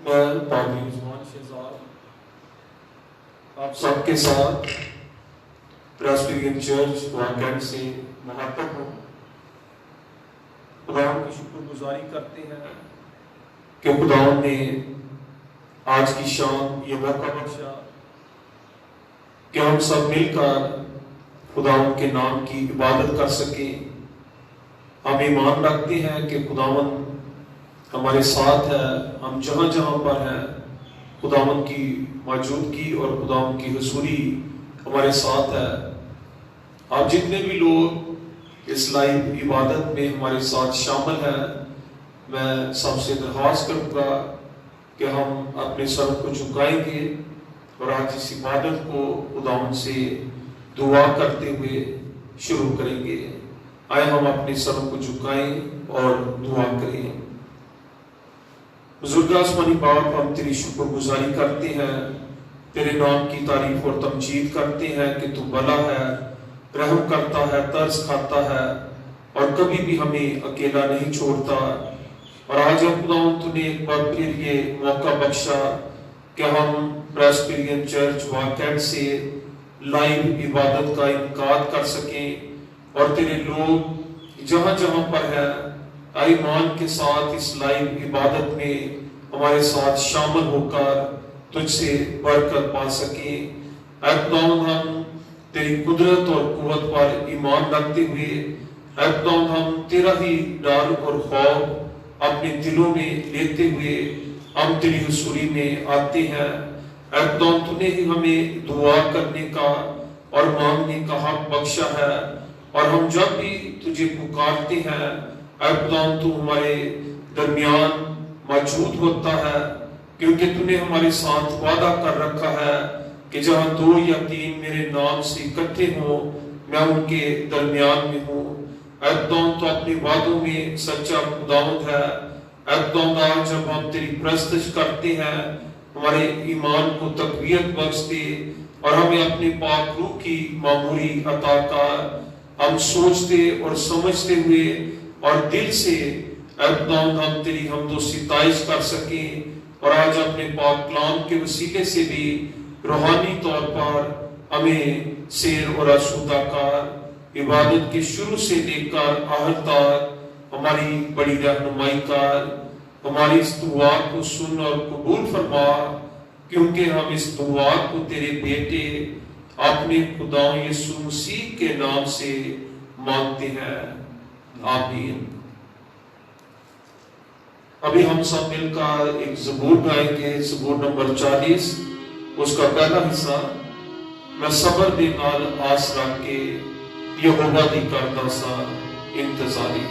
میں پادری عثمان شہزاد آپ سب کے ساتھ پریسبیرین چرچ واکینڈ سے محبت ہوں. خدا کی شکر گزاری کرتے ہیں کہ خدا نے آج کی شام یہ موقع بخشا کہ ہم سب مل کر خدا کے نام کی عبادت کر سکیں. ہم ایمان رکھتے ہیں کہ خداوند ہمارے ساتھ ہے. ہم جہاں جہاں پر ہیں خداوند کی موجودگی اور خداوند کی حضوری ہمارے ساتھ ہے. آپ جتنے بھی لوگ اس لائیو عبادت میں ہمارے ساتھ شامل ہیں، میں سب سے درخواست کروں گا کہ ہم اپنے سر کو جھکائیں گے اور آج اس عبادت کو خداوند سے دعا کرتے ہوئے شروع کریں گے. آئے ہم اپنے سر کو جھکائیں اور دعا کریں. بزرگ آسمانی باپ، ہم تیری شکر گزاری کرتے ہیں، تیرے نام کی تعریف اور تمجید کرتے ہیں کہ تو بھلا ہے، رحم کرتا ہے، ترس کھاتا ہے اور کبھی بھی ہمیں اکیلا نہیں چھوڑتا. اور آج ہم خداوند تو نے ایک بار پھر یہ موقع بخشا کہ ہم پریسبیرین چرچ واکینڈ سے لائیو عبادت کا انعقاد کر سکیں اور تیرے لوگ جہاں جہاں پر ہے ایمان کے ساتھ اس لائیو عبادت میں ہمارے ساتھ شامل ہو کر تجھ سے برکت پا سکیں. اے خداوند، ہم تیری قدرت اور قوت پر ایمان رکھتے ہوئے اے خداوند ہم تیرا ہی ڈر اور خوف اپنے دلوں میں لیتے ہوئے ہم تیری حضوری میں آتے ہیں. اے خداوند، تو نے ہی ہمیں دعا کرنے کا اور مانگنے کا حق بخشا ہے اور ہم جب بھی تجھے پکارتے ہیں اے خداوند تو ہمارے درمیان موجود ہوتا ہے، کیونکہ تو نے ہمارے ساتھ وعدہ کر رکھا ہے کہ جہاں 2 یا 3 میرے نام سے اکٹھے ہوں میں ان کے درمیان میں ہوں. اے خداوند تو اپنے وعدوں میں سچا خداوند ہے. اے خداوند، آج جب ہم تیری پرستش کرتے ہیں ہمارے ایمان کو تقویت بخش دے اور ہمیں اپنے پاک روح کی معموری عطا کر. ہم سوچتے اور سمجھتے ہوئے اور دل سے اے خداوند ہم تیری حمد و ستائش کر سکیں اور آج اپنے پاک کلام کے وسیلے سے بھی روحانی طور پر ہمیں سیر اور آسودہ کر. عبادت کے شروع سے لے کر آخر تک ہماری بڑی رہنمائی کر. ہماری اس دعا کو سن اور قبول فرما، کیونکہ ہم اس دعا کو تیرے بیٹے اپنے خدا یسوع مسیح کے نام سے مانگتے ہیں. آمین. ابھی ہم سب مل کر ایک زبور گائیں گے، زبور نمبر 40، اس کا پہلا حصہ. میں صبر دے نال آس رکھ کے یہوہ دی کردا سا انتظاری.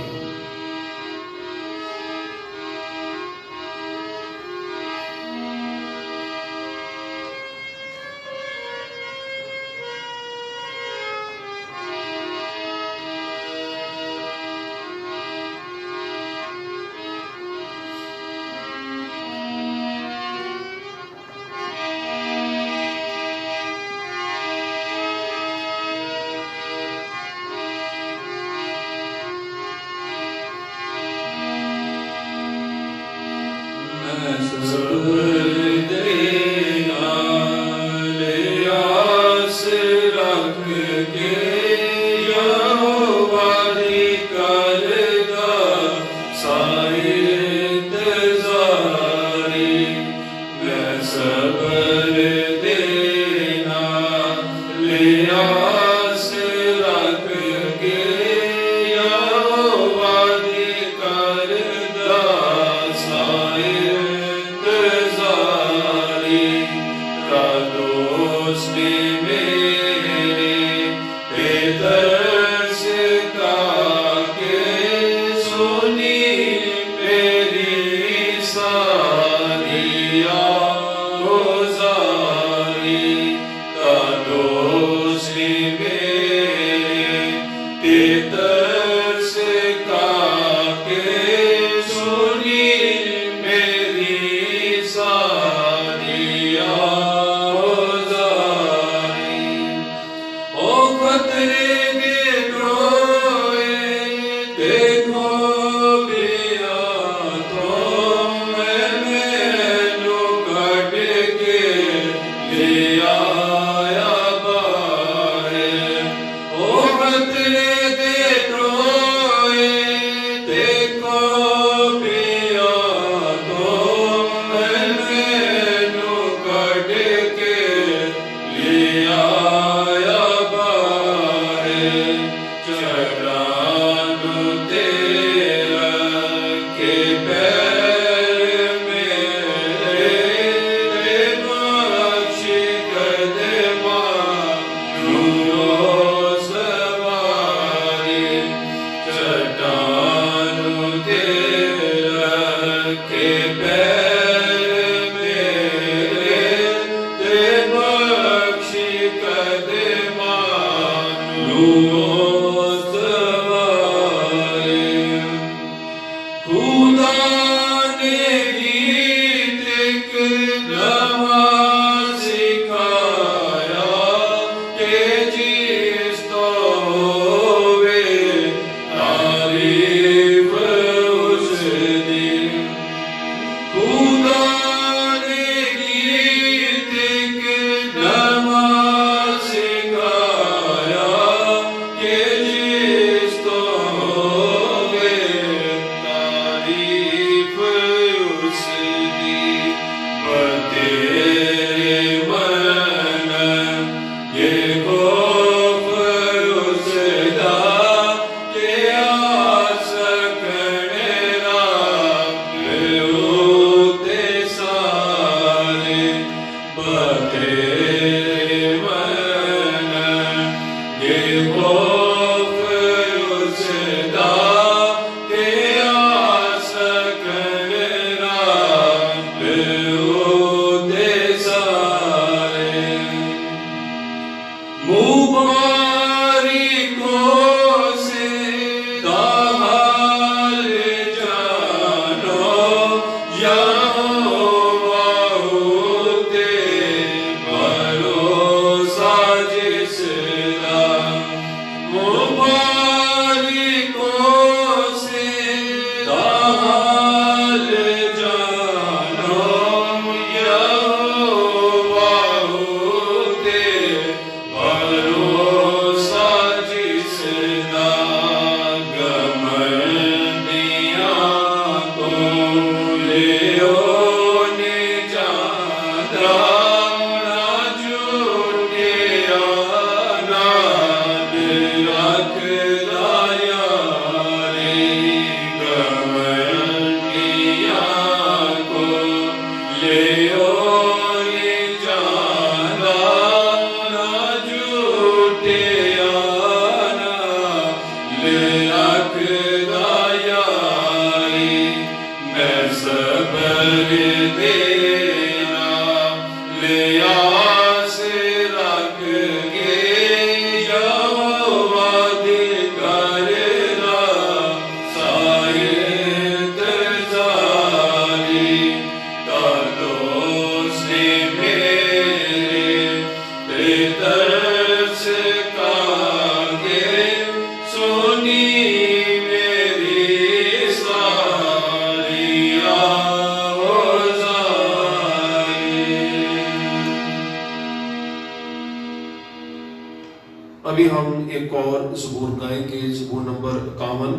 ابھی ہم ایک اور زبور گائیں گے، زبور نمبر 51،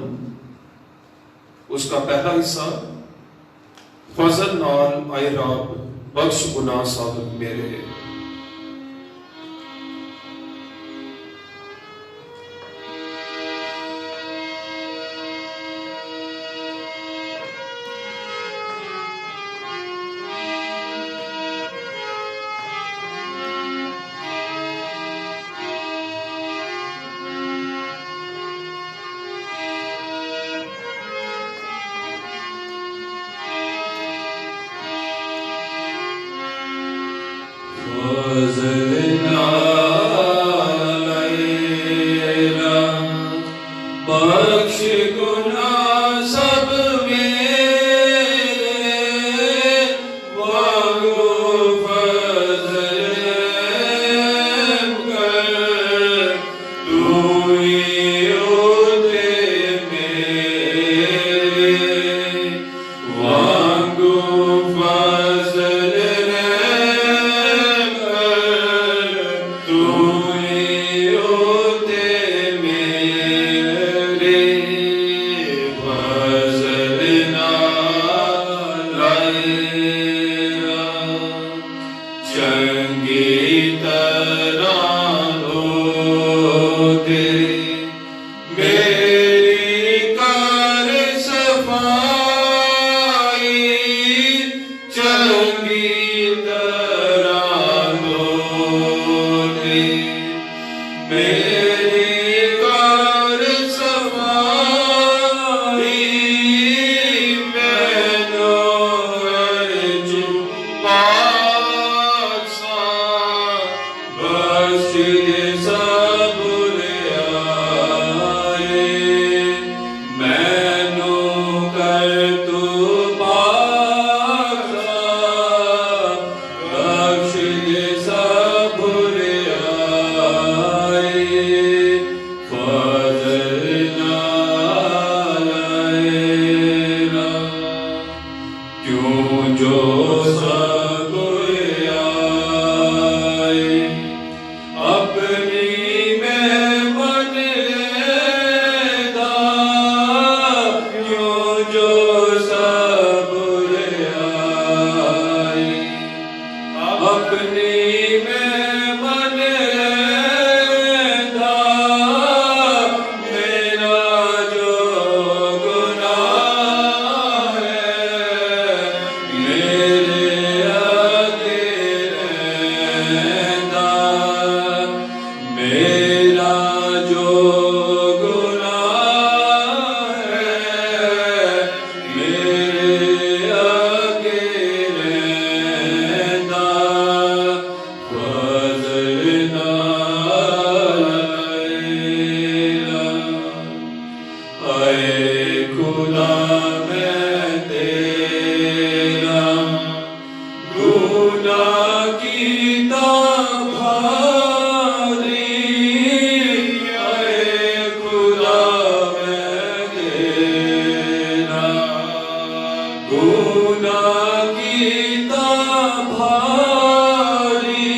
اس کا پہلا حصہ، فضل نال آئے رب بخش گناہ سب میرے۔ Tu میری کر صفائی چنگی طرح دھو دے، میری کر صفائی مینوں ارج پاک ساں، بخش دے سب برائے، مینوں کر تو پاک ساں، بخش دے سب برائے، فضل نال کیوں جو سب آئے، اپنی مہمن لیدا، کیوں جو سب آئے، اپنی مہمن لیدا، میرا جو گناہ ہے میرے آگے رہندا، میرا جو گناہ ہے میرے آگے رہندا، فضل نال اے خدا میں تیرا گناہ کیتا بھاری، اے خدا میں تیرا گناہ کیتا بھاری،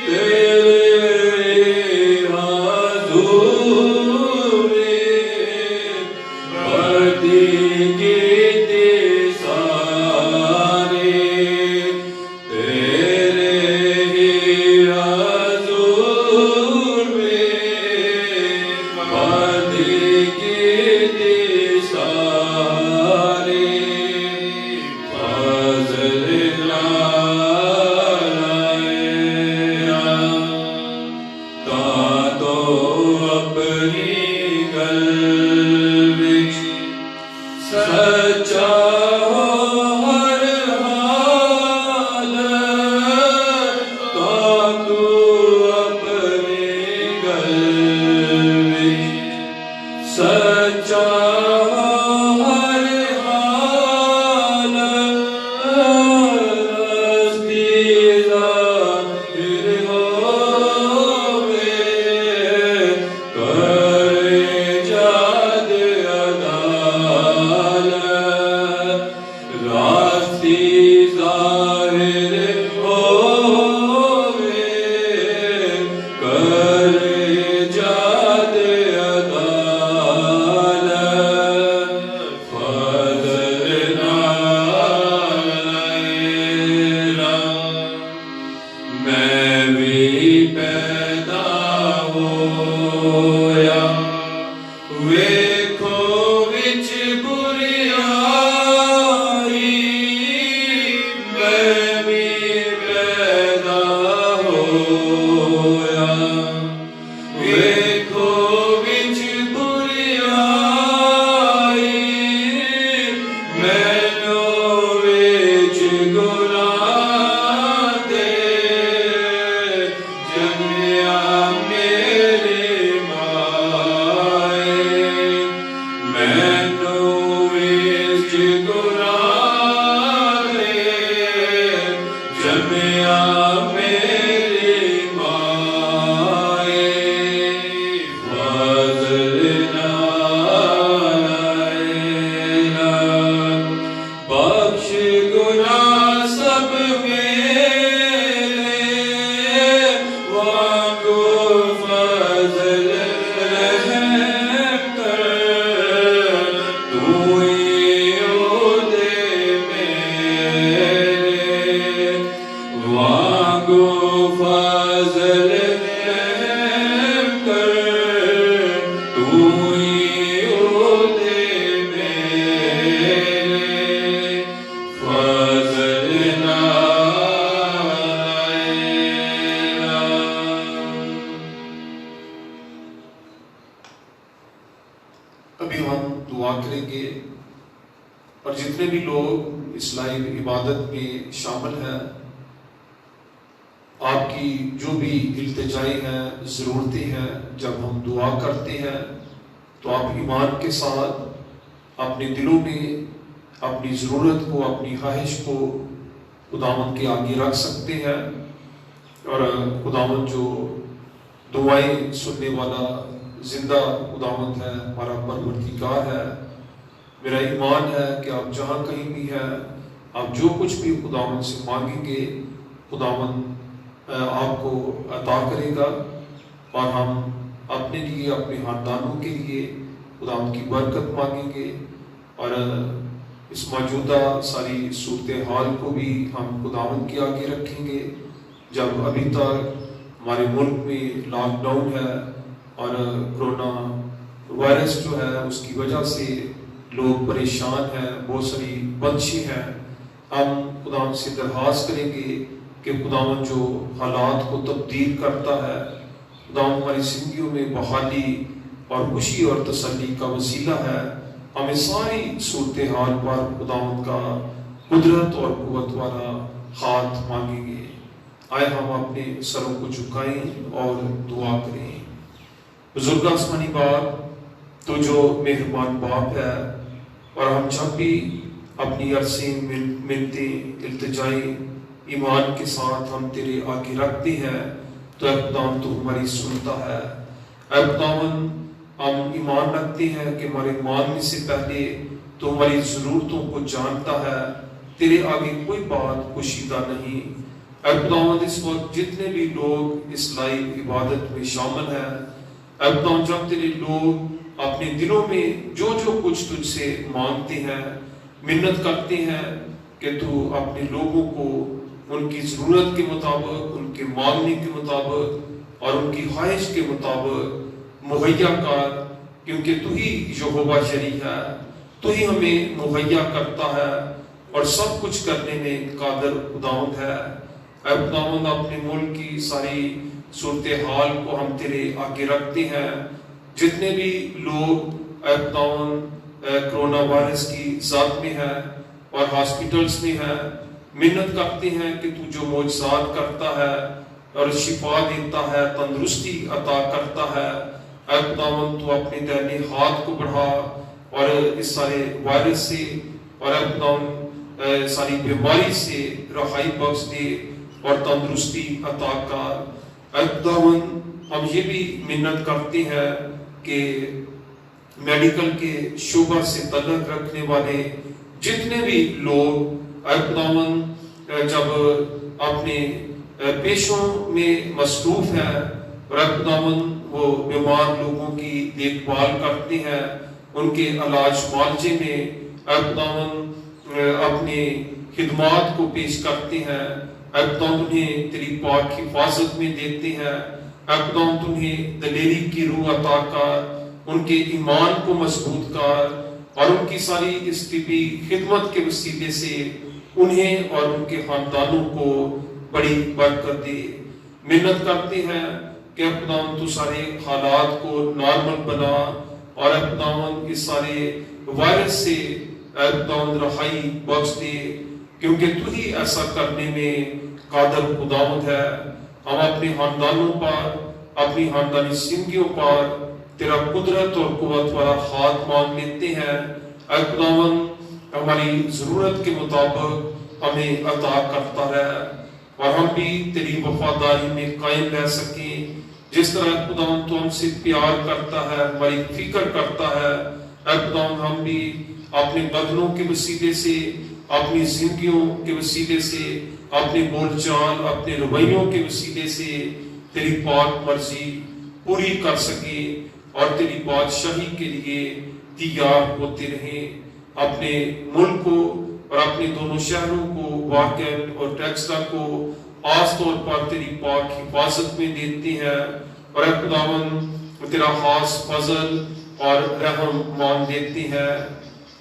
تیرے حضوری بڑھتی کیتی ساری، تیرے ہی حضور میں بڑھتی کیتی ساری، فضل نال تا تو اپنی گل وچ سچا ہو ہر حال، تا تو اپنی گل وچ سچا ہو ہر حال، رستی ظاہر ہووے، کرے جاد عدالت، راستی ظاہر ہووے، کرے جاد عدالت، فضل نال میں بھی پیدا ہویا، ویکھو وچ بریائی، میں بھی پیدا ہویا، ویکھو وچ بریائی، مینوں وچ گناہ دے جنمیا میرے ماں ابھی ہم دعا کریں گے، اور جتنے بھی لوگ اس لائیو عبادت میں شامل ہیں، آپ کی جو بھی التجائی ہیں، ضرورتیں ہیں، جب ہم دعا کرتے ہیں تو آپ ایمان کے ساتھ اپنے دلوں میں اپنی ضرورت کو، اپنی خواہش کو خداوند کے آگے رکھ سکتے ہیں، اور خداوند جو دعائیں سننے والا زندہ خداوند ہے، ہمارا پروردگار ہے، میرا ایمان ہے کہ آپ جہاں کہیں بھی ہیں، آپ جو کچھ بھی خداوند سے مانگیں گے خداوند آپ کو عطا کرے گا، اور ہم اپنے لیے، اپنے خاندانوں کے لیے خداوند کی برکت مانگیں گے، اور اس موجودہ ساری صورتحال کو بھی ہم خداوند کے آگے رکھیں گے۔ جب ابھی تک ہمارے ملک میں لاک ڈاؤن ہے اور کرونا وائرس جو ہے اس کی وجہ سے لوگ پریشان ہیں، بہت ساری بندشیں ہیں، ہم خداوند سے درخواست کریں گے کہ خداوند جو حالات کو تبدیل کرتا ہے، خداوند ہماری زندگیوں میں بحالی اور خوشی اور تسلی کا وسیلہ ہے، ہمیں ساری صورتحال پر خداوند کا قدرت اور قوت والا ہاتھ مانگیں گے۔ آئے ہم اپنے سروں کو جھکائیں اور دعا کریں۔ بزرگ آسمانی باپ، تو جو مہربان باپ ہے، اور ہم جب بھی اپنی عرضیں، منتیں، التجائیں ایمان کے ساتھ ہم تیرے آگے رکھتے ہیں تو اے خداوند تو ہماری سنتا ہے۔ اے خداوند ہم ایمان رکھتے ہیں کہ ہمارے مانگنے سے پہلے تو ہماری ضرورتوں کو جانتا ہے، تیرے آگے کوئی بات پوشیدہ نہیں۔ اے خداوند اس وقت جتنے بھی لوگ اس لائیو عبادت میں شامل ہیں، اے خداوند جب تیرے لوگ اپنے دلوں میں جو کچھ تجھ سے مانگتے ہیں، منت کرتے ہیں کہ تو اپنے لوگوں کو ان کی ضرورت کے مطابق، ان کے مانگنے کے مطابق اور ان کی خواہش کے مطابق مہیا کر، کیونکہ تو ہی یہوہ شری ہے، تو ہی ہمیں مہیا کرتا ہے اور سب کچھ کرنے میں قادر خداوند ہے۔ اے خداوند اپنے ملک کی ساری صورتحال کو ہم تیرے آگے رکھتے ہیں، جتنے بھی لوگ اے خداوند کرونا وائرس کی ذات میں ہے اور ہاسپٹلز میں ہے، منت کرتے ہیں کہ تو جو معجزات کرتا ہے اور شفا دیتا ہے، تندرستی عطا کرتا ہے، اے خداوند تو اپنے دائنے ہاتھ کو بڑھا اور اس سارے وائرس سے اور اے خداوند ساری بیماری سے رہائی بخش دے اور تندرستی عطا کر۔ اے خداوند ہم یہ بھی منت کرتے ہیں کہ میڈیکل کے شعبہ سے تعلق رکھنے والے جتنے بھی لوگ اے خداوند جب اپنے پیشوں میں مصروف ہیں اور اے خداوند وہ بیمار لوگوں کی دیکھ بھال کرتے ہیں، ان کے علاج معالجے میں اے خداوند اپنے خدمات کو پیش کرتے ہیں، اے خداوند انہیں تیری پاک حفاظت میں دیتے ہیں، اے خداوند انہیں دلیری کی روح عطا کر، ان کے ایمان کو مضبوط کر، اور ان کی ساری اس طبی خدمت کے وسیلے سے انہیں اور ان کے خاندانوں کو بڑی برکت دے۔ منت کرتے ہیں کہ اے خداوند تو سارے حالات کو نارمل بنا، اور اے خداوند اس سارے وائرس سے اے خداوند رہائی بخش دے، کیونکہ تو ہی ایسا کرنے میں قادر خداوند ہے۔ ہم اپنے خاندانوں پر، اپنی خاندانی زندگیوں پر تیرا قدرت اور قوت والا ہاتھ مانگ لیتے ہیں۔ اے خداوند ہماری ضرورت کے مطابق ہمیں عطا کرتا رہے، اور ہم بھی تیری وفاداری میں قائم رہ سکیں، جس طرح خداوند تو ہم سے پیار کرتا ہے، ہماری فکر کرتا ہے۔ اے خداوند ہم بھی اپنے بدنوں کے وسیلے سے، اپنی زندگیوں کے وسیلے سے، اپنے بول چال، اپنے رویوں کے وسیلے سے تیری پاک مرضی پوری کر سکے اور تیری بادشاہی کے لیے تیار ہوتے رہیں۔ اپنے ملک کو اور اپنے دونوں شہروں کو، واقعات اور ٹیکسلا کو خاص طور پر تیری پاک حفاظت میں دیتے ہیں، اور اے خداوند تیرا خاص فضل اور رحم مانگ دیتے ہیں۔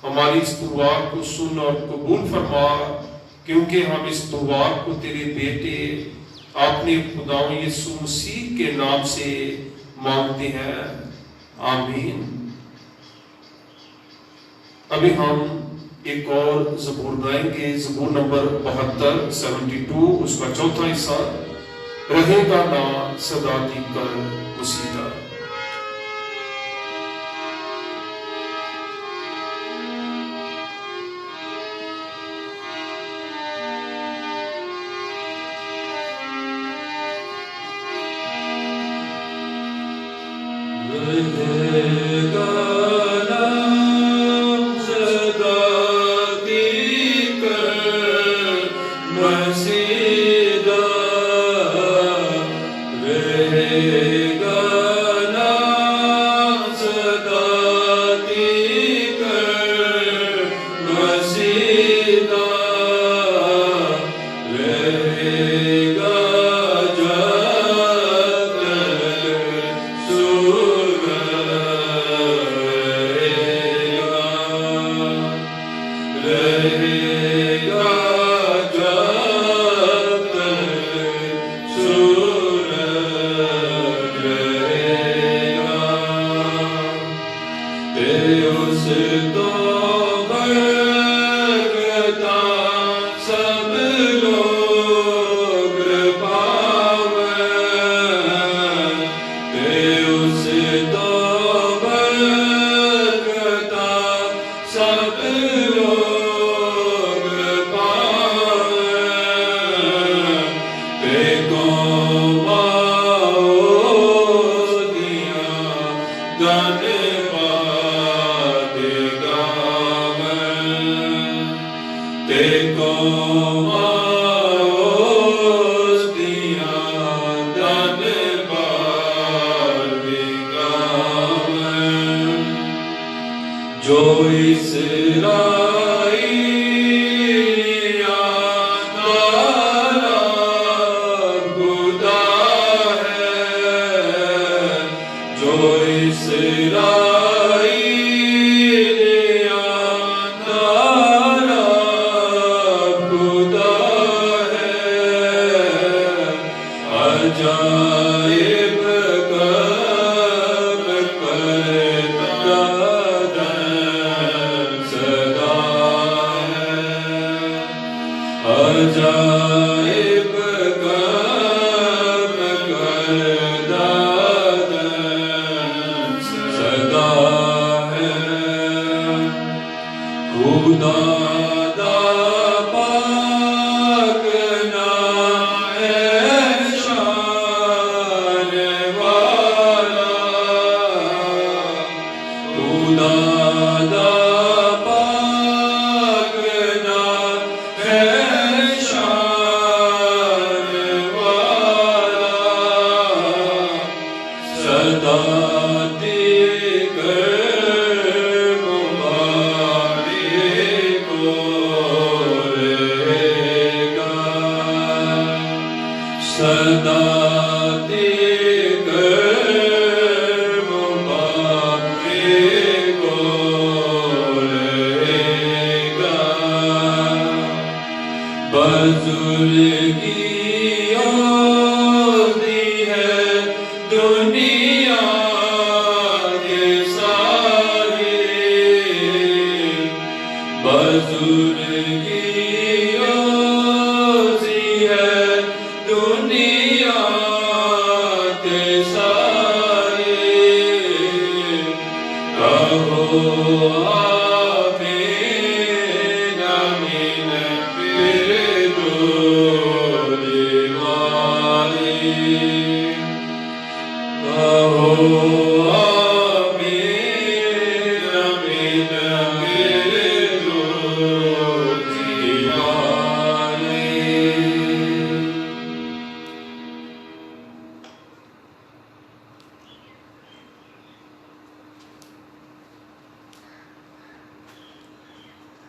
ہماری اس دعا کو سن اور قبول فرما، کیونکہ ہم اس دعا کو تیرے بیٹے اپنے خداوند یسوع مسیح کے نام سے مانگتے ہیں، آمین۔ ابھی ہم ایک اور زبور گائیں گے، زبور نمبر 72 اس کا چوتھا حصہ، رہے گا نا صدا دی کر مسیدہ۔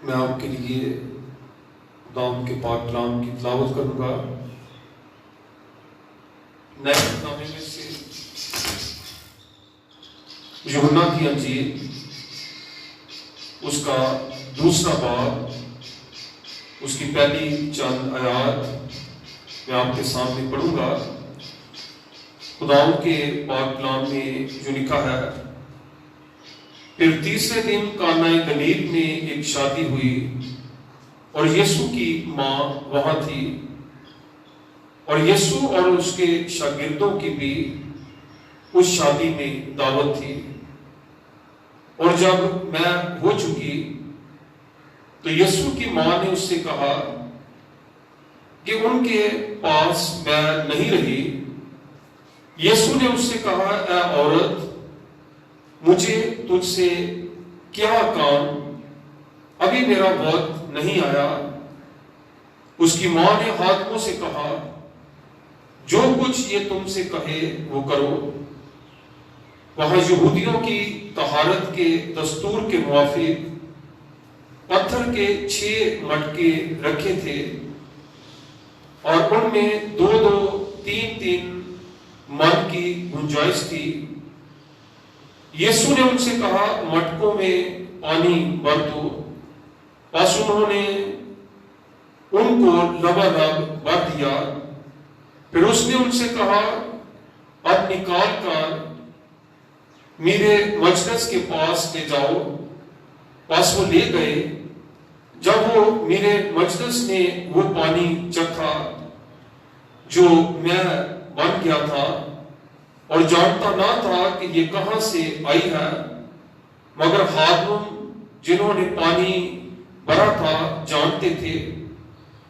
میں آپ کے لیے خداوند کے پاک کلام کی تلاوت کروں گا۔ نئے نامے میں سے یوحنا کی انجیل اس کا 2 باب، اس کی پہلی چند آیات میں آپ کے سامنے پڑھوں گا۔ خداوند کے پاک کلام میں جو لکھا ہے، پھر تیسرے دن کانا گلیل میں ایک شادی ہوئی اور یسوع کی ماں وہاں تھی، اور یسوع اور اس کے شاگردوں کی بھی اس شادی میں دعوت تھی۔ اور جب میں ہو چکی تو یسوع کی ماں نے اس سے کہا کہ ان کے پاس میں نہیں رہی۔ یسوع نے اس سے کہا، اے عورت، مجھے تجھ سے کیا کام؟ ابھی میرا وقت نہیں آیا۔ اس کی ماں نے حاکموں سے کہا، جو کچھ یہ تم سے کہے وہ کرو۔ وہاں یہودیوں کی طہارت کے دستور کے موافق پتھر کے 6 مٹکے رکھے تھے، اور ان میں 2-2 3-3 من کی گنجائش تھی۔ یسوع نے ان سے کہا، مٹکوں میں پانی بھر دو۔ پس انہوں نے ان کو لبالب بھر دیا۔ پھر اس نے ان سے کہا، اب نکال کر میرے مجلس کے پاس لے جاؤ۔ پس وہ لے گئے۔ جب وہ میرے مجلس نے وہ پانی چکھا جو میں بن گیا تھا اور جانتا نہ تھا کہ یہ کہاں سے آئی ہے، مگر خادم جنہوں نے پانی بھرا تھا جانتے تھے،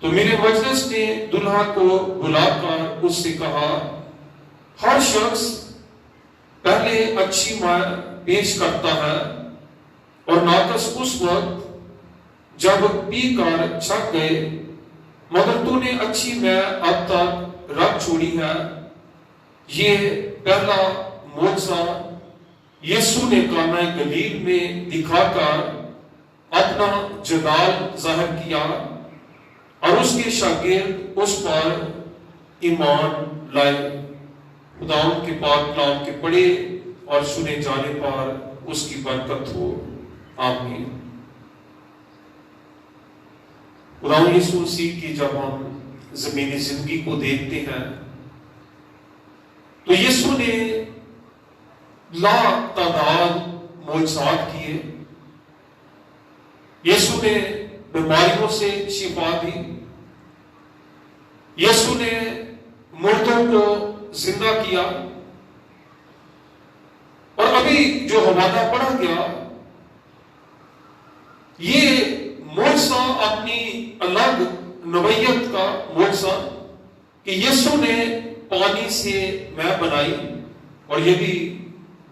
تو میرے مجلس نے دلہا کو بلا کر اس سے کہا، ہر شخص پہلے اچھی ماء پیش کرتا ہے، اور ناقص اس وقت جب پی کر چھک گئے، مگر تو نے اچھی ماء اب تک رکھ چھوڑی ہے۔ یہ پہلا معجزہ یسوع نے کانا گلیل میں دکھا کر اپنا جلال ظاہر کیا، اور اس کے شاگرد اس پر ایمان لائے۔ خداوند کے پاک کلام کے پڑھے اور سنے جانے پر اس کی برکت ہو، آمین۔ خداوند یسوع مسیح کی جب ہم زمینی زندگی کو دیکھتے ہیں تو یسوع نے لا تعداد معجزات کیے۔ یسوع نے بیماریوں سے شفا دی۔ یسوع نے مردوں کو زندہ کیا۔ اور ابھی جو حوالہ پڑھا گیا، یہ معجزہ اپنی الگ نوعیت کا معجزہ کہ یسوع نے پانی سے ماء بنائی، اور یہ بھی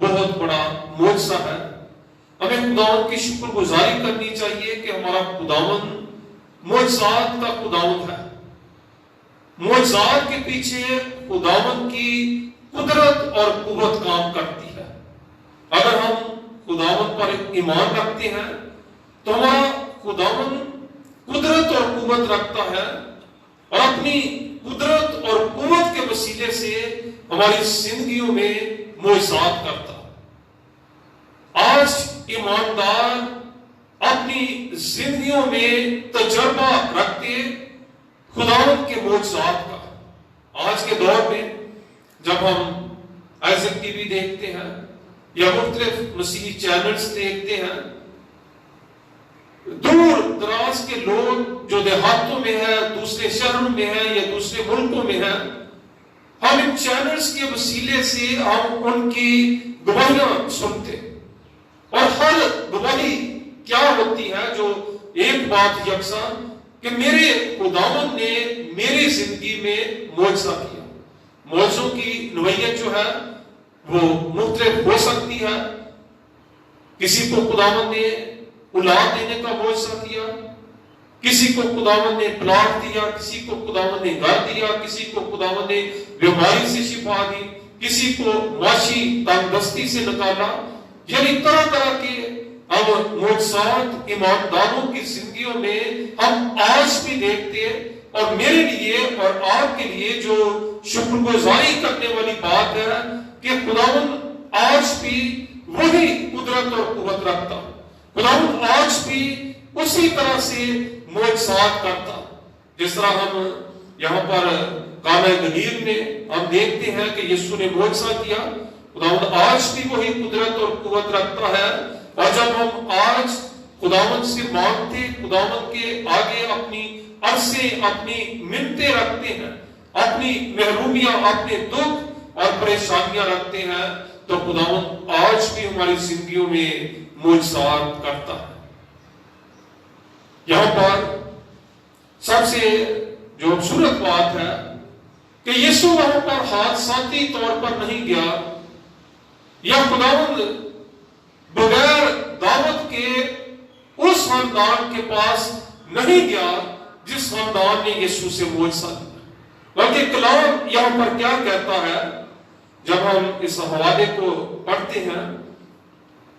بہت بڑا معجزہ ہے۔ ہمیں خداوند کی شکر گزاری کرنی چاہیے کہ ہمارا خداوند معجزات کا خداوند ہے۔ معجزات کے پیچھے خداوند کی قدرت اور قوت کام کرتی ہے۔ اگر ہم خداوند پر ایمان رکھتے ہیں تو ہمارا خداوند قدرت اور قوت رکھتا ہے، اور اپنی قدرت اور قوت کے وسیلے سے ہماری زندگیوں میں معجزات کرتا۔ آج ایماندار اپنی زندگیوں میں تجربہ رکھتے خداوند کے معجزات کا۔ آج کے دور میں جب ہم آئزک ٹی وی دیکھتے ہیں یا مختلف مسیحی چینلز دیکھتے ہیں، دور دراز کے لوگ جو دیہاتوں میں ہیں، دوسرے شہروں میں ہیں یا دوسرے ملکوں میں ہیں، ہم ان چینلز کے وسیلے سے ہم ان کی گواہیاں سنتے، اور ہر گواہی کیا ہوتی ہے؟ جو ایک بات یکساں کہ میرے خداوند نے میری زندگی میں معجزہ کیا۔ معجزوں کی نوعیت جو ہے وہ مختلف ہو سکتی ہے۔ کسی کو خداوند نے اولاد دینے کا معجزہ کیا، کسی کو خداوند نے پلاٹ دیا، کسی کو خداوند نے گھر دیا، کسی کو خداوند نے بیماری سے شفا دی، کسی کو معاشی تنگ دستی سے نکالا۔ یعنی طرح طرح کے اب معجزات ایمانداروں کی زندگیوں میں ہم آج بھی دیکھتے ہیں، اور میرے لیے اور آپ کے لیے جو شکر گزاری کرنے والی بات ہے کہ خداوند آج بھی وہی قدرت اور قوت رکھتا، خداوند آج بھی اسی طرح سے معجزات کرتا۔ جس طرح ہم یہاں پر کانا گلیل میں ہم دیکھتے ہیں کہ یسوع نے معجزہ کیا، خداوند آج بھی وہی قدرت اور قوت رکھتا ہے اور جب ہم آج خداوند سے مانگتے، خداوند کے آگے اپنی عرضیں، اپنی منتیں رکھتے ہیں، اپنی محرومیاں، اپنے دکھ اور پریشانیاں رکھتے ہیں، تو خداوند آج بھی ہماری زندگیوں میں معجزات کرتا ہے۔ یہاں پر سب سے جو خوبصورت بات ہے کہ یسوع وہاں پر حادثاتی طور پر نہیں گیا، یا خداوند بغیر دعوت کے اس خاندان کے پاس نہیں گیا جس خاندان نے یسوع سے معجزہ لیا، بلکہ کلام یہاں پر کیا کہتا ہے جب ہم اس حوالے کو پڑھتے ہیں؟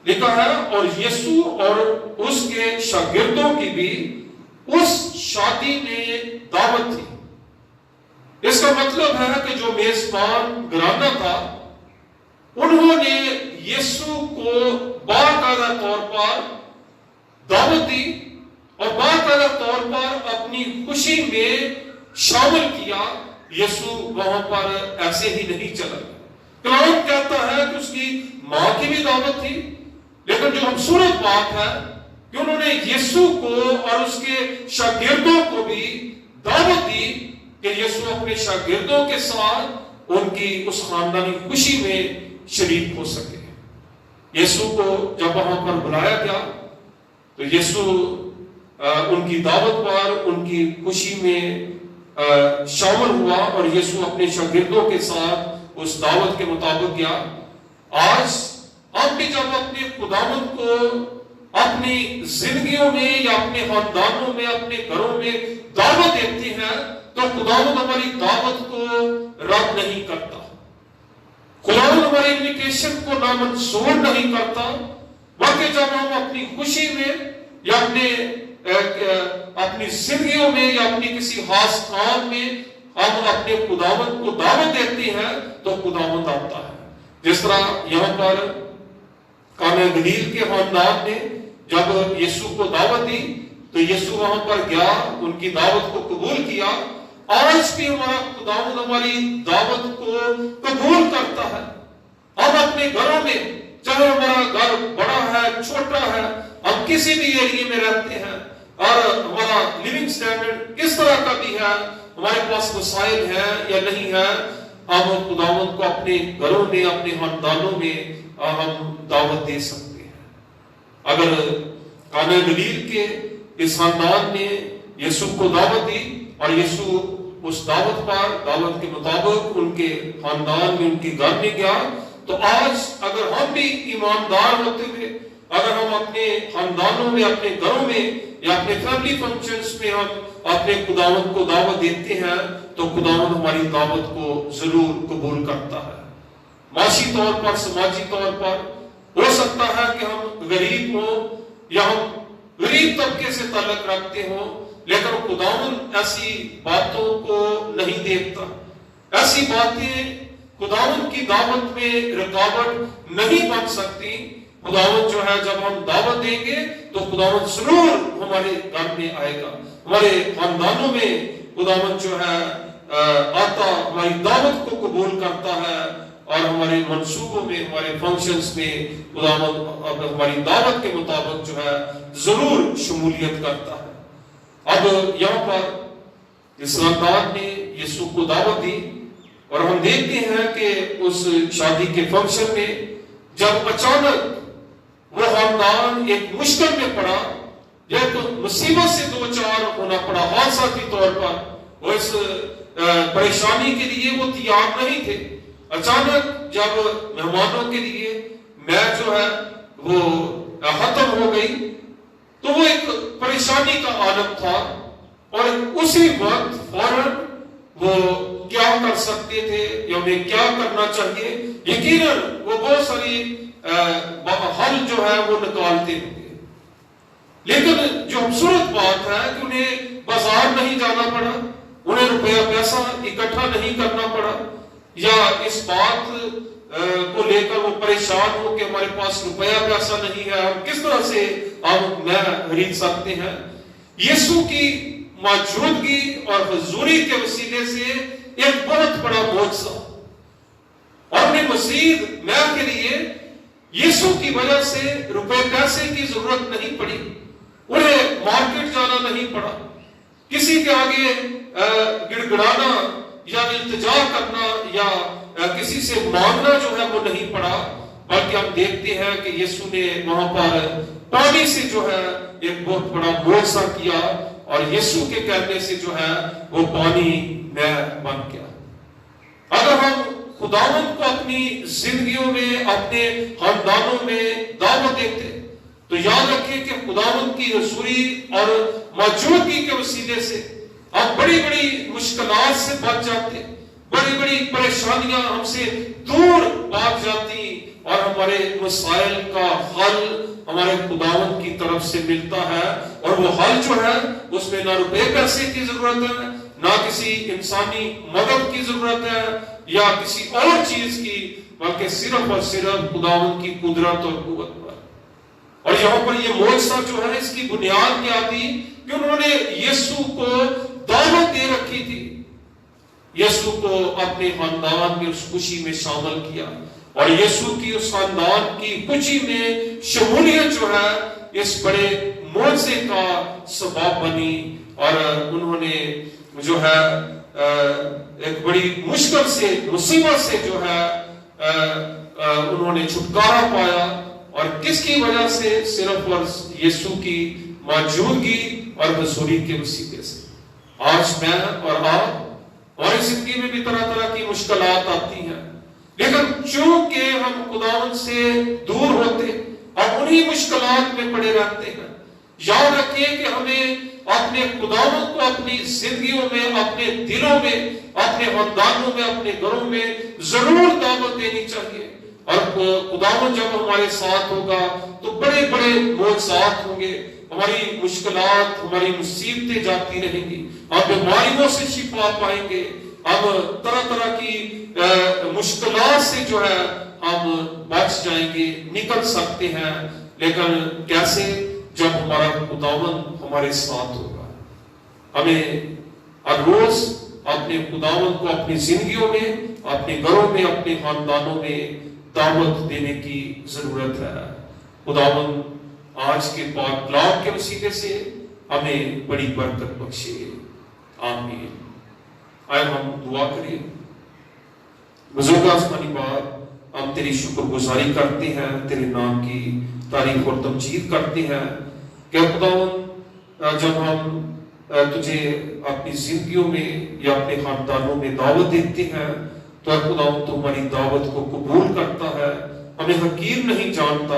لکھا ہے اور یسوع اور اس کے شاگردوں کی بھی اس شادی میں دعوت تھی۔ اس کا مطلب ہے کہ جو میزبان گھرانہ تھا انہوں نے یسوع کو باقاعدہ طور پر دعوت دی اور باقاعدہ طور پر اپنی خوشی میں شامل کیا۔ یسوع وہاں پر ایسے ہی نہیں چلا۔ کلام کہتا ہے کہ اس کی ماں کی بھی دعوت تھی، لیکن جو خوبصورت بات ہے کہ انہوں نے یسوع کو اور اس کے شاگردوں کو بھی دعوت دی کہ یسوع اپنے شاگردوں کے ساتھ ان کی اس خاندانی خوشی میں شریک ہو سکے۔ یسوع کو جب وہاں پر بلایا گیا تو یسوع ان کی دعوت پر ان کی خوشی میں شامل ہوا اور یسوع اپنے شاگردوں کے ساتھ اس دعوت کے مطابق گیا۔ آج ہم بھی جب اپنے خداوند کو اپنی زندگیوں میں یا اپنے خاندانوں میں، اپنے گھروں میں دعوت دیتے ہیں تو خداوند ہماری دعوت کو رد نہیں کرتا، خداوند ہماری انویٹیشن کو نامنظور نہیں کرتا، بلکہ جب ہم اپنی خوشی میں یا اپنی زندگیوں میں یا اپنی کسی خاص کام میں ہم اپنے خداوند کو دعوت دیتے ہیں تو خداوند آتا ہے۔ جس طرح یہاں پر قانا گلیل کے خاندان نے جب یسوع کو دعوت دی تو یسوع وہاں پر گیا، ان کی دعوت کو قبول کیا۔ آج بھی ہمارا خداوند ہماری دعوت کو قبول کرتا ہے۔ ہم اپنے گھروں میں، چاہے ہمارا گھر بڑا ہے چھوٹا ہے، ہم کسی بھی ایریے میں رہتے ہیں اور ہمارا لیونگ سٹینڈرڈ کس طرح کا بھی ہے، ہمارے پاس وسائل ہے یا نہیں ہے، ہم خداوند کو اپنے گھروں میں، اپنے خاندانوں میں ہم دعوت دے سکتے ہیں۔ اگر قانا گلیل کے اس خاندان نے یسوع کو دعوت دی اور یسوع اس دعوت پر، دعوت کے مطابق ان کے خاندان میں، ان کے گھر میں گیا، تو آج اگر ہم بھی ایماندار ہوتے ہوئے اگر ہم اپنے خاندانوں میں، اپنے گھروں میں یا اپنے فیملی فنکشنز میں ہم اپنے خداوند کو دعوت دیتے ہیں تو خداوند ہماری دعوت کو ضرور قبول کرتا ہے۔ معاشی طور پر، سماجی طور پر ہو سکتا ہے کہ ہم غریب ہوں یا ہم غریب طبقے سے تعلق رکھتے ہوں، لیکن خداوند ایسی باتوں کو نہیں دیکھتا۔ ایسی باتیں خداوند کی دعوت میں رکاوٹ نہیں بن سکتی۔ خداوند جو ہے جب ہم دعوت دیں گے تو خداوند ضرور ہمارے گھر میں آئے گا، ہمارے خاندانوں میں خداوند جو ہے آتا، ہماری دعوت کو قبول کرتا ہے اور ہمارے منصوبوں میں، ہمارے فنکشنز میں خداوند ہماری دعوت کے مطابق جو ہے ضرور شمولیت کرتا ہے۔ اب یہاں پر اس خاندان نے یسوع کو دعوت دی اور ہم دیکھتے ہیں کہ اس شادی کے فنکشن میں جب اچانک وہ خاندان ایک مشکل میں پڑا، ایک مصیبت سے دو چار ہونا پڑا حادثاتی طور پر، وہ اس پریشانی کے لیے وہ تیار نہیں تھے۔ اچانک جب مہمانوں کے لیے میچ جو ہے وہ ختم ہو گئی تو وہ ایک پریشانی کا عالم تھا اور اسی وقت فوراً وہ کیا کر سکتے تھے یا انہیں کیا کرنا چاہیے، یقیناً وہ بہت ساری حل جو ہے وہ نکالتے ہوں گے، لیکن جو خوبصورت بات ہے کہ انہیں بازار نہیں جانا پڑا، انہیں روپیہ پیسہ اکٹھا نہیں کرنا پڑا، یا اس بات کو لے کر وہ پریشان ہو کہ ہمارے پاس روپیہ پیسہ نہیں ہے، ہم کس طرح سے ہم خرید سکتے ہیں۔ یسوع کی موجودگی اور حضوری کے وسیلے سے ایک بہت بڑا معجزہ، اور اپنے مزید میں کے لیے یسوع کی وجہ سے روپے پیسے کی ضرورت نہیں پڑی، انہیں مارکیٹ جانا نہیں پڑا، کسی کے آگے گڑ گڑانا یا التجا کرنا یا کسی سے مانگنا جو ہے وہ نہیں پڑا، بلکہ ہم دیکھتے ہیں کہ یسوع نے وہاں پر پانی سے جو ہے ایک بہت بڑا معجزہ کیا، اور یسوع کے کہنے سے جو ہے وہ پانی نہر بن گیا۔ اگر ہم خداوند کو اپنی زندگیوں میں، اپنے خاندانوں میں دعوت دیتے تو یاد رکھیں کہ خداوند کی حضوری اور موجودگی کے وسیلے سے ہم بڑی بڑی مشکلات سے بچ جاتے، بڑی بڑی پریشانیاں ہم سے دور بھاگ جاتی، اور ہمارے مسائل کا حل ہمارے خداوند کی طرف سے ملتا ہے، اور وہ حل جو ہے اس میں نہ روپے پیسے کی ضرورت ہے، نہ کسی انسانی مدد کی ضرورت ہے یا کسی اور چیز کی، بلکہ صرف اور صرف خداوند کی قدرت اور قوت پر۔ اور یہاں پر یہ معجزہ جو ہے اس کی بنیاد کیا تھی کہ انہوں نے یسوع کو دعوت دے رکھی تھی، یسوع کو اپنے خاندان میں اس خوشی میں شامل کیا، اور یسوع کی اس خاندان کی خوشی میں شمولیت جو ہے اس بڑے معجزے کا سبب بنی، اور انہوں نے جو ہے ایک بڑی مشکل سے، مصیبت سے جو ہے انہوں نے چھٹکارا پایا، اور کس کی وجہ سے؟ صرف اور یسوع کی موجودگی اور حضوری کے وسیلے سے۔ آج میں اور آپ، ہماری زندگی میں بھی طرح طرح کی مشکلات آتی ہیں، لیکن چونکہ ہم خداوند سے دور ہوتے، ہم انہی مشکلات میں پڑے رہتے ہیں۔ یاد رکھیں کہ ہمیں اپنے خداوند کو اپنی زندگیوں میں، اپنے دلوں میں، اپنے خاندانوں میں، اپنے گھروں میں ضرور دعوت دینی چاہیے، اور خداوند جب ہمارے ساتھ ہوگا تو بڑے بڑے معجزات ہوں گے، ہماری مشکلات، ہماری مصیبتیں جاتی رہیں گی، ہم بیماریوں سے شفا پائیں گے، ہم طرح طرح کی مشکلات سے جو ہے ہم بچ جائیں گے، نکل سکتے ہیں۔ لیکن کیسے؟ جب ہمارا خداوند ہمارے ساتھ ہوگا۔ ہمیں ہر روز اپنے خداوند کو اپنی زندگیوں میں، اپنے گھروں میں، اپنے خاندانوں میں دعوت دینے کی ضرورت ہے۔ خداوند آج کے پاک کلام کے وسیلے سے ہمیں بڑی برکت بخشے، آمین۔ آئے ہم دعا کریں۔ بزرگ آسمانی باپ، ہم تیری شکر گزاری کرتے ہیں، تیرے نام کی تعریف اور تمجید کرتے ہیں کہ خداوند جب ہم تجھے اپنی زندگیوں میں یا اپنے خاندانوں میں دعوت دیتے ہیں تو اے خداوند تو ہماری دعوت کو قبول کرتا ہے، ہمیں حقیر نہیں جانتا۔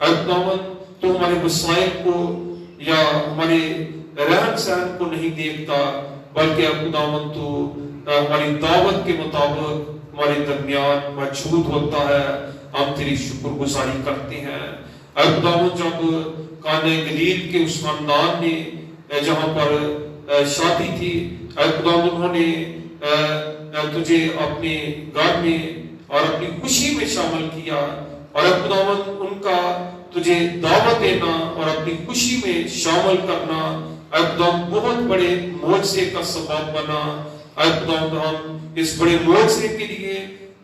اے خداوند تو ہمارے مسائل کو یا ہمارے رہن سہن کو نہیں دیکھتا، بلکہ اے خداوند تو ہماری دعوت کے مطابق ہمارے درمیان موجود ہوتا ہے۔ ہم تیری شکر گزاری کرتے ہیں۔ اے خداوند جب کانہ گلیل کے اس خاندان نے جہاں پر شادی تھی، اے خداوند انہوں نے تجھے اپنے گھر میں اور اپنی خوشی میں شامل کیا، اور اے خداوند ان کا تجھے دعوت دینا اور اپنی خوشی میں شامل کرنا اے خداوند بہت بڑے معجزے کا سبب بنا۔ اے خداوند ہم اس بڑے معجزے کے لیے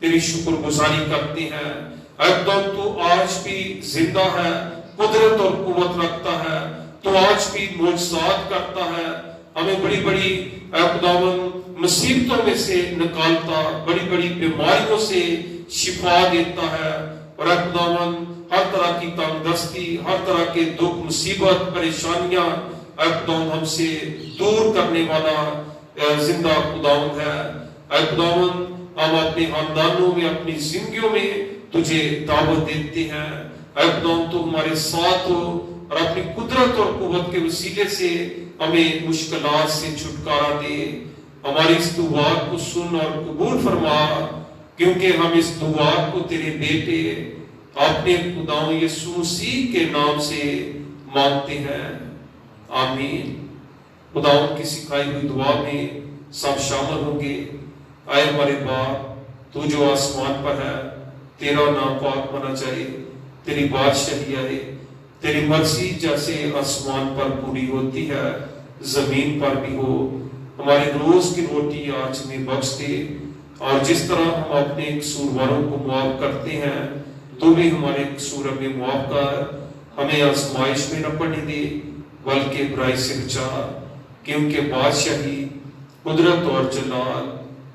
تیری شکر گزاری کرتے ہیں۔ اے خداوند تو آج بھی زندہ ہے، قدرت اور قوت رکھتا ہے، تو آج بھی معجزات کرتا ہے، ہمیں بڑی بڑی اے خداوند مصیبتوں میں سے نکالتا، بڑی بڑی بیماریوں سے شفا دیتا ہے، اور اے خداوند ہر طرح کی تنگدستی، ہر طرح کے دکھ، مصیبت، پریشانیاں اے خداوند ہم سے دور کرنے والا زندہ خداوند ہے۔ اے خداوند ہم اپنے خاندانوں میں، اپنی زندگیوں میں تجھے دعوت دیتے ہیں۔ اے خداوند تو ہمارے ساتھ ہو اور اپنی قدرت اور قوت کے وسیلے سے ہمیں مشکلات سے چھٹکارا دے۔ ہماری اس دعا کو سن اور قبول فرما، کیونکہ ہم اس دعا کو تیرے بیٹے اپنے خداوند یسوع مسیح کے نام سے مانگتے ہیں، آمین۔ خداوند کی سکھائی ہوئی دعا میں سب شامل ہوں گے۔ اے ہمارے باپ، تو جو آسمان پر ہے، تیرا نام پاک ہونا چاہیے، تیری بادشاہی آئے، تیری مرضی جیسے آسمان پر پوری ہوتی ہے زمین پر بھی ہو۔ ہمارے روز کی روٹی آج ہمیں بخش دے، اور جس طرح ہم اپنے قصورواروں کو معاف کرتے ہیں تو بھی ہمارے قصور ہمیں معاف کر، ہمیں آزمائش میں نہ پڑنے دے بلکہ برائی سے بچا، کیونکہ بادشاہی، قدرت اور جلال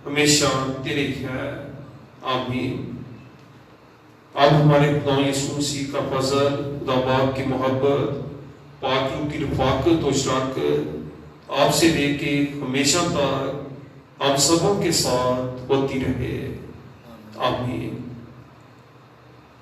ہمیشہ تیرے ہے، آمین۔ اب ہمارے خدا یسوع مسیح کا فضل، خدا باپ کی محبت، پاک روح کی رفاقت و شراکت آپ سے لے کے ہمیشہ تک ہم سبوں کے ساتھ ہوتی رہے، آمین۔